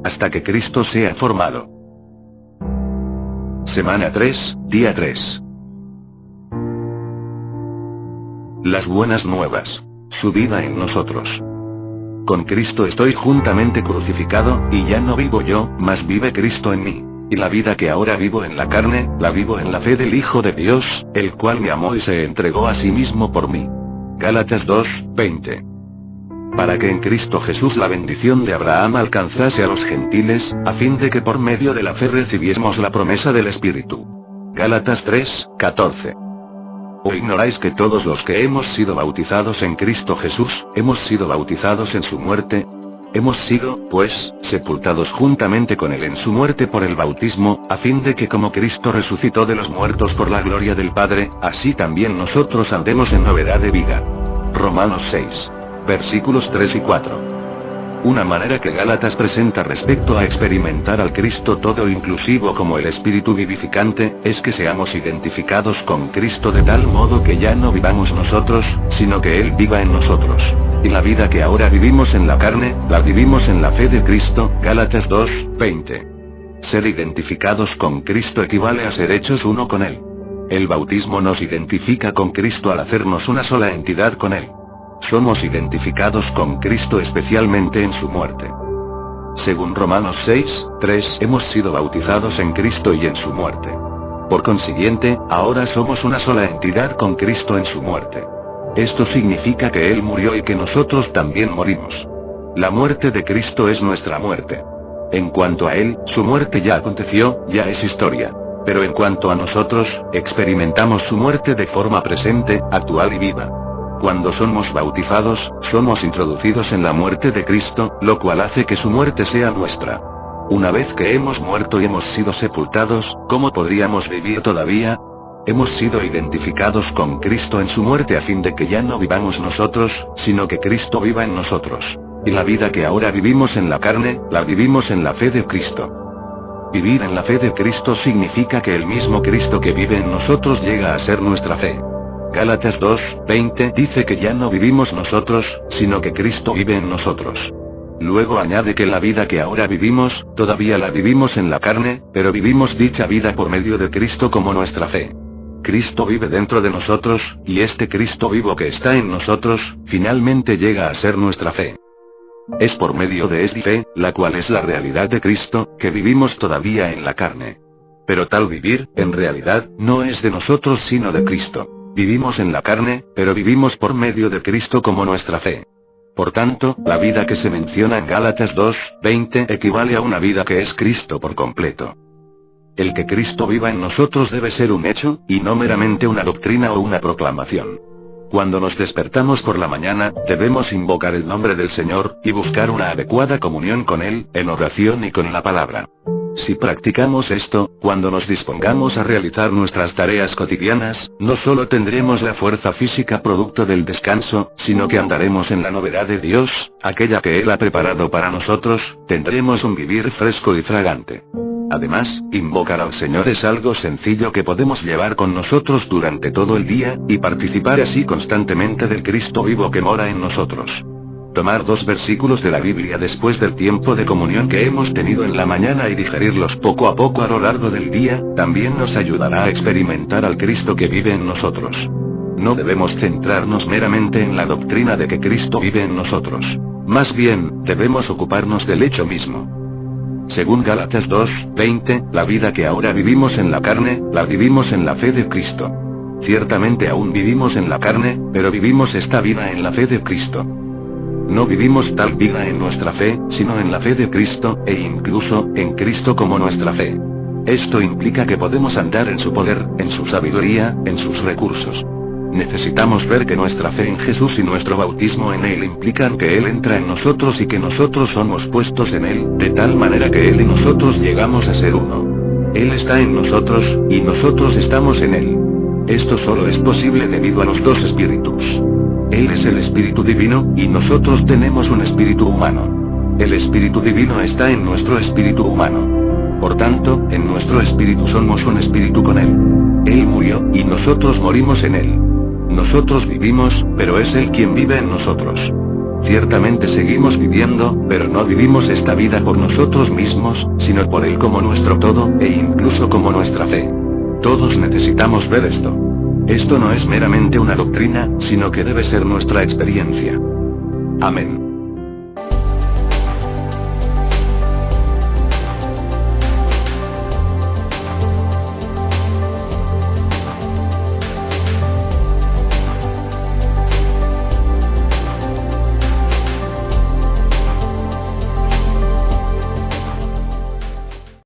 hasta que Cristo sea formado. Semana 3, día 3. Las buenas nuevas. Su vida en nosotros. Con Cristo estoy juntamente crucificado, y ya no vivo yo, mas vive Cristo en mí. Y la vida que ahora vivo en la carne, la vivo en la fe del Hijo de Dios, el cual me amó y se entregó a sí mismo por mí. Gálatas 2, 20. Para que en Cristo Jesús la bendición de Abraham alcanzase a los gentiles, a fin de que por medio de la fe recibiésemos la promesa del Espíritu. Gálatas 3, 14. ¿O ignoráis que todos los que hemos sido bautizados en Cristo Jesús, hemos sido bautizados en su muerte? Hemos sido, pues, sepultados juntamente con él en su muerte por el bautismo, a fin de que como Cristo resucitó de los muertos por la gloria del Padre, así también nosotros andemos en novedad de vida. Romanos 6. Versículos 3 y 4. Una manera que Gálatas presenta respecto a experimentar al Cristo todo inclusivo como el Espíritu vivificante, es que seamos identificados con Cristo de tal modo que ya no vivamos nosotros, sino que Él viva en nosotros. Y la vida que ahora vivimos en la carne, la vivimos en la fe de Cristo. Gálatas 2, 20. Ser identificados con Cristo equivale a ser hechos uno con Él. El bautismo nos identifica con Cristo al hacernos una sola entidad con Él. Somos identificados con Cristo especialmente en su muerte. Según Romanos 6, 3, hemos sido bautizados en Cristo y en su muerte. Por consiguiente, ahora somos una sola entidad con Cristo en su muerte. Esto significa que Él murió y que nosotros también morimos. La muerte de Cristo es nuestra muerte. En cuanto a Él, su muerte ya aconteció, ya es historia. Pero en cuanto a nosotros, experimentamos su muerte de forma presente, actual y viva. Cuando somos bautizados, somos introducidos en la muerte de Cristo, lo cual hace que su muerte sea nuestra. Una vez que hemos muerto y hemos sido sepultados, ¿cómo podríamos vivir todavía? Hemos sido identificados con Cristo en su muerte a fin de que ya no vivamos nosotros, sino que Cristo viva en nosotros. Y la vida que ahora vivimos en la carne, la vivimos en la fe de Cristo. Vivir en la fe de Cristo significa que el mismo Cristo que vive en nosotros llega a ser nuestra fe. Gálatas 2, 20 dice que ya no vivimos nosotros, sino que Cristo vive en nosotros. Luego añade que la vida que ahora vivimos, todavía la vivimos en la carne, pero vivimos dicha vida por medio de Cristo como nuestra fe. Cristo vive dentro de nosotros, y este Cristo vivo que está en nosotros, finalmente llega a ser nuestra fe. Es por medio de esta fe, la cual es la realidad de Cristo, que vivimos todavía en la carne. Pero tal vivir, en realidad, no es de nosotros sino de Cristo. Vivimos en la carne, pero vivimos por medio de Cristo como nuestra fe. Por tanto, la vida que se menciona en Gálatas 2, 20 equivale a una vida que es Cristo por completo. El que Cristo viva en nosotros debe ser un hecho, y no meramente una doctrina o una proclamación. Cuando nos despertamos por la mañana, debemos invocar el nombre del Señor, y buscar una adecuada comunión con Él, en oración y con la palabra. Si practicamos esto, cuando nos dispongamos a realizar nuestras tareas cotidianas, no solo tendremos la fuerza física producto del descanso, sino que andaremos en la novedad de Dios, aquella que Él ha preparado para nosotros, tendremos un vivir fresco y fragante. Además, invocar al Señor es algo sencillo que podemos llevar con nosotros durante todo el día, y participar así constantemente del Cristo vivo que mora en nosotros. Tomar 2 versículos de la Biblia después del tiempo de comunión que hemos tenido en la mañana y digerirlos poco a poco a lo largo del día, también nos ayudará a experimentar al Cristo que vive en nosotros. No debemos centrarnos meramente en la doctrina de que Cristo vive en nosotros. Más bien, debemos ocuparnos del hecho mismo. Según Gálatas 2, 20, la vida que ahora vivimos en la carne, la vivimos en la fe de Cristo. Ciertamente aún vivimos en la carne, pero vivimos esta vida en la fe de Cristo. No vivimos tal vida en nuestra fe, sino en la fe de Cristo, e incluso, en Cristo como nuestra fe. Esto implica que podemos andar en su poder, en su sabiduría, en sus recursos. Necesitamos ver que nuestra fe en Jesús y nuestro bautismo en Él implican que Él entra en nosotros y que nosotros somos puestos en Él, de tal manera que Él y nosotros llegamos a ser uno. Él está en nosotros, y nosotros estamos en Él. Esto solo es posible debido a los 2 espíritus. Él es el Espíritu Divino, y nosotros tenemos un espíritu humano. El Espíritu Divino está en nuestro espíritu humano. Por tanto, en nuestro espíritu somos un espíritu con Él. Él murió, y nosotros morimos en Él. Nosotros vivimos, pero es Él quien vive en nosotros. Ciertamente seguimos viviendo, pero no vivimos esta vida por nosotros mismos, sino por Él como nuestro todo, e incluso como nuestra fe. Todos necesitamos ver esto. Esto no es meramente una doctrina, sino que debe ser nuestra experiencia. Amén.